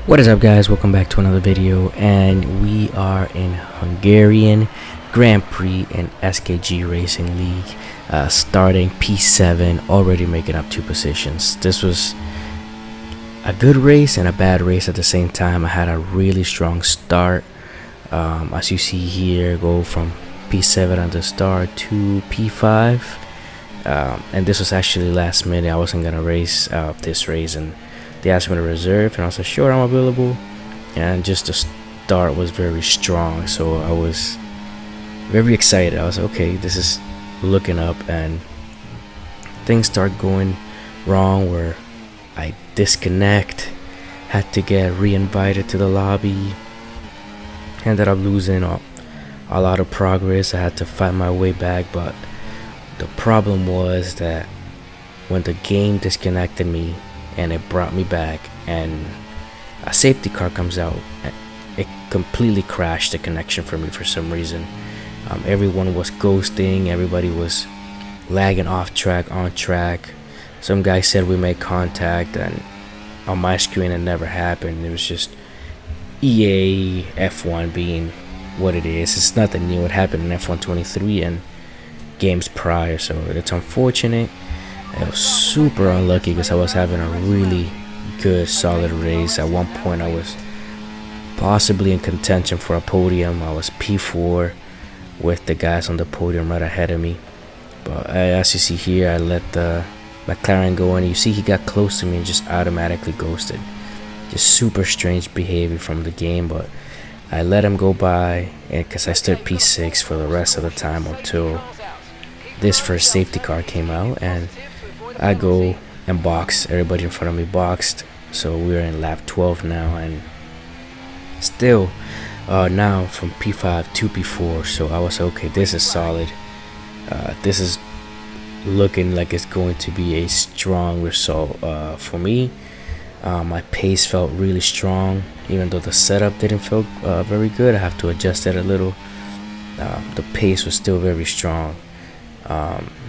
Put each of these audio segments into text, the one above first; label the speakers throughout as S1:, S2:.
S1: What is up, guys? Welcome back to another video, and we are in Hungarian Grand Prix and SKG Racing League, starting P7, already making up 2 positions. This was a good race and a bad race at the same time. I had a really strong start, as you see here, go from P7 on the start to P5, and this was actually last minute. I wasn't gonna race this race, and they asked me to reserve, and I said sure, I'm available. And just the start was very strong, so I was very excited. I was okay, this is looking up, and things start going wrong where I disconnect, had to get re-invited to the lobby, ended up losing a lot of progress. I had to fight my way back, but the problem was that when the game disconnected me and it brought me back, and a safety car comes out, it completely crashed the connection for me for some reason. Everyone was ghosting, everybody was lagging off track, on track. Some guy said we made contact, and on my screen it never happened. It was just EA F1 being what it is. It's nothing new. It happened in F1 23 and games prior, so it's unfortunate. I was super unlucky because I was having a really good solid race. At one point I was possibly in contention for a podium. I was P4 with the guys on the podium right ahead of me, but as you see here, I let the McLaren go in. You see he got close to me and just automatically ghosted. Just super strange behavior from the game, but I let him go by because I stood P6 for the rest of the time until this first safety car came out, and I go and box. Everybody in front of me boxed, so we're in lap 12 now, and still now from P5 to P4. So I was okay, this is solid. This is looking like it's going to be a strong result for me. My pace felt really strong, even though the setup didn't feel very good. I have to adjust it a little. The pace was still very strong.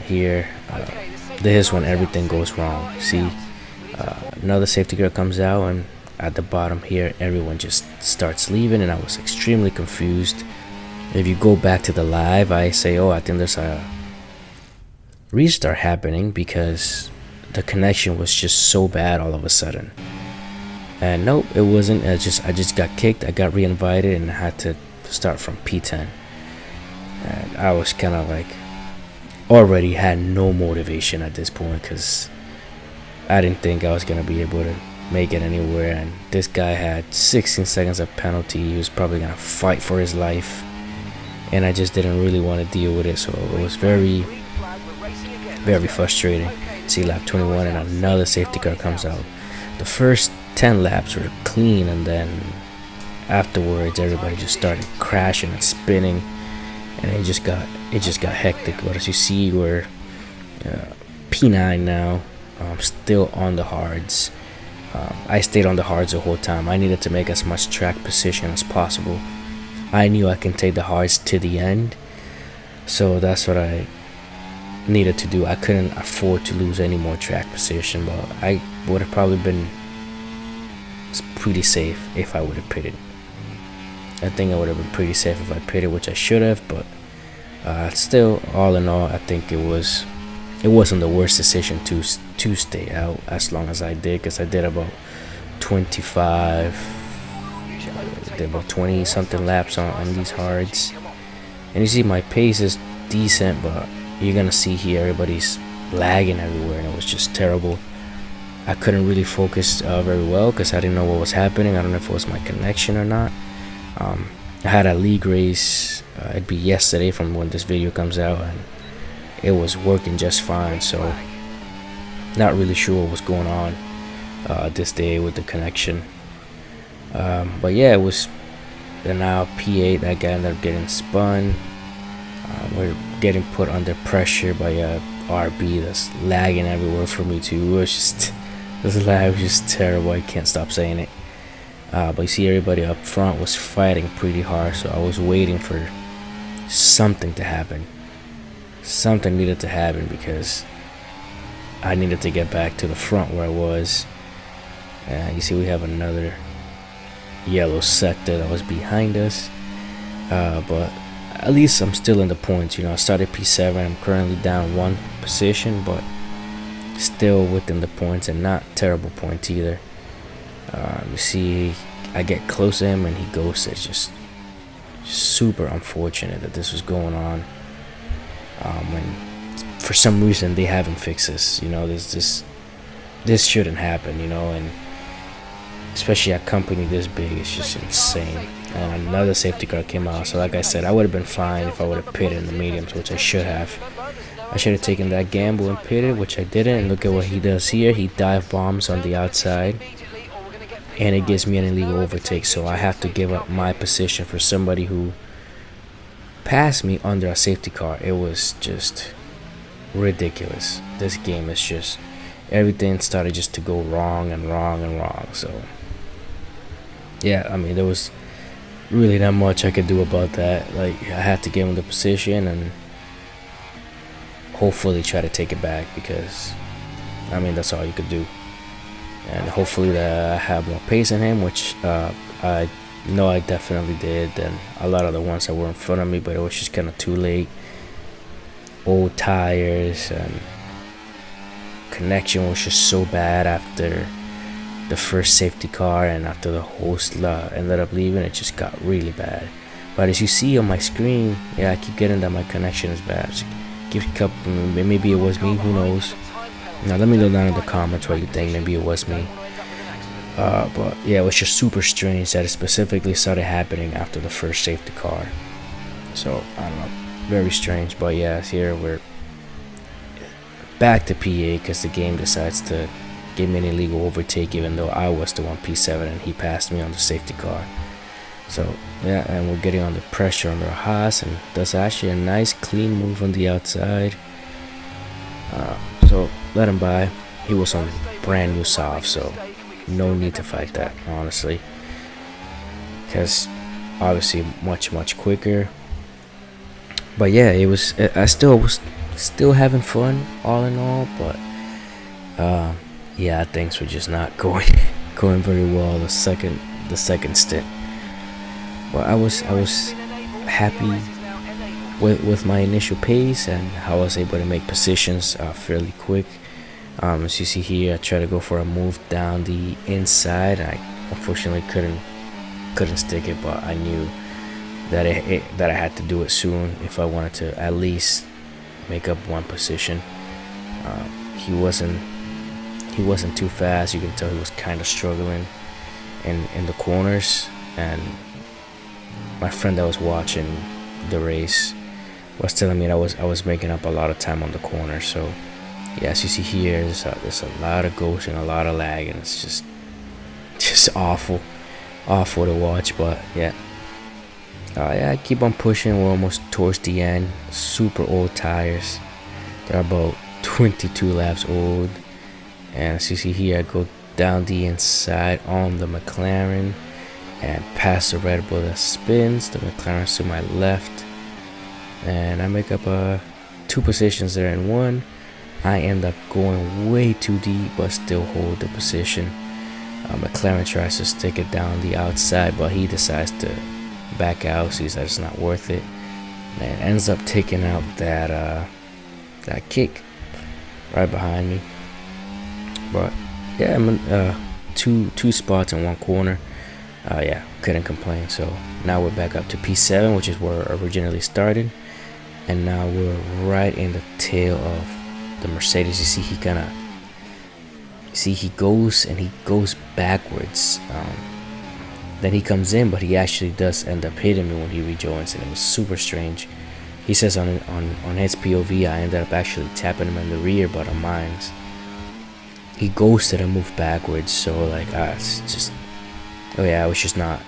S1: Here this is when everything goes wrong. See, another safety car comes out, and at the bottom here everyone just starts leaving, and I was extremely confused. If you go back to the live, I say, oh, I think there's a restart happening because the connection was just so bad all of a sudden. And nope, it wasn't. I just got kicked. I got re-invited and I had to start from P10, and I was kind of like already had no motivation at this point because I didn't think I was gonna be able to make it anywhere, and this guy had 16 seconds of penalty. He was probably gonna fight for his life, and I just didn't really want to deal with it, so it was very frustrating. See, lap 21 and another safety car comes out. The first 10 laps were clean, and then afterwards everybody just started crashing and spinning, and it just got hectic. But as you see, we're P9 now. Still on the hards. I stayed on the hards the whole time. I needed to make as much track position as possible. I knew I can take the hards to the end, so that's what I needed to do. I couldn't afford to lose any more track position, but I would have probably been pretty safe if I would have pitted. I think I would have been pretty safe if I pitted, which I should have, but still, all in all, I think it wasn't the worst decision to stay out as long as I did, because I did about 20 something laps on these hards, and you see my pace is decent, but you're gonna see here everybody's lagging everywhere, and it was just terrible. I couldn't really focus very well because I didn't know what was happening. I don't know if it was my connection or not. I had a league race, it'd be yesterday from when this video comes out, and it was working just fine, so not really sure what was going on this day with the connection. But yeah, it was. And now P8, that guy ended up getting spun. We're getting put under pressure by a RB that's lagging everywhere for me too. It was just, this lag was just terrible. I can't stop saying it. But you see everybody up front was fighting pretty hard, so I was waiting for something to happen. Something needed to happen because I needed to get back to the front where I was. You see we have another yellow sector that was behind us. But at least I'm still in the points. I started P7. I'm currently down 1 position, but still within the points, and not terrible points either. You see, I get close to him and he goes. It's just super unfortunate that this was going on. When for some reason they haven't fixed this. This shouldn't happen. And especially a company this big, it's just insane. And another safety car came out, so like I said, I would have been fine if I would have pitted in the mediums, which I should have. I should have taken that gamble and pitted, which I didn't. And look at what he does here. He dive bombs on the outside, and it gives me an illegal overtake. So I have to give up my position for somebody who passed me under a safety car. It was just ridiculous. This game is just, everything started just to go wrong and wrong and wrong. So yeah, I mean, there was really not much I could do about that. Like, I had to give him the position and hopefully try to take it back, because I mean, that's all you could do. And hopefully that I have more pace in him, which I know I definitely did than a lot of the ones that were in front of me, but it was just kind of too late. Old tires, and connection was just so bad after the first safety car, and after the host ended up leaving, it just got really bad. But as you see on my screen, yeah, I keep getting that my connection is bad. Maybe it was me, who knows. Now let me know down in the comments what you think. Maybe it was me. But yeah, it was just super strange that it specifically started happening after the first safety car. So I don't know, very strange. But yeah, here we're back to P8 because the game decides to give me an illegal overtake, even though I was the one P7 and he passed me on the safety car. So yeah, and we're getting under pressure under a Haas, and that's actually a nice clean move on the outside. So let him by. He was on brand new soft, so no need to fight that, honestly, because obviously much quicker. But yeah, it was, I still was having fun all in all, but yeah, things were just not going very well the second stint. Well, I was happy with my initial pace and how I was able to make positions fairly quick. As you see here, I tried to go for a move down the inside. I unfortunately couldn't stick it, but I knew that I had to do it soon if I wanted to at least make up 1 position. He wasn't too fast. You can tell he was kind of struggling in the corners, and my friend that was watching the race was telling me that I was making up a lot of time on the corner. So yeah, as you see here, there's a lot of ghosting, a lot of lag, and it's just awful to watch. But yeah, I keep on pushing. We're almost towards the end. Super old tires. They're about 22 laps old. And as you see here, I go down the inside on the McLaren and past the Red Bull that spins. The McLaren's to my left, and I make up 2 positions there in 1. I end up going way too deep, but still hold the position. McLaren tries to stick it down the outside, but he decides to back out, sees that it's not worth it, and ends up taking out that kick right behind me. But yeah, I'm two spots in 1 corner. Yeah, couldn't complain. So now we're back up to P7, which is where I originally started, and now we're right in the tail of the Mercedes. You see, he goes backwards. Then he comes in, but he actually does end up hitting me when he rejoins, and it was super strange. He says on his POV I ended up actually tapping him in the rear, but on mine's, he ghosted and moved backwards. So like, it's just, oh yeah, it was just not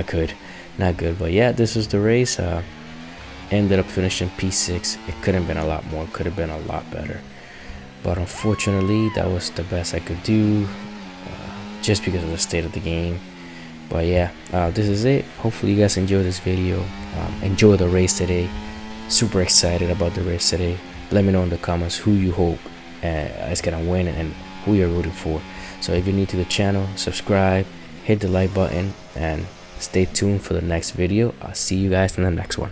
S1: good. But yeah, this was the race. Ended up finishing P6. It could have been a lot more, could have been a lot better, but unfortunately that was the best I could do, just because of the state of the game. But yeah, this is it. Hopefully you guys enjoy this video. Enjoy the race today. Super excited about the race today. Let me know in the comments who you hope is gonna win and who you're rooting for. So if you're new to the channel, subscribe, hit the like button, and stay tuned for the next video. I'll see you guys in the next one.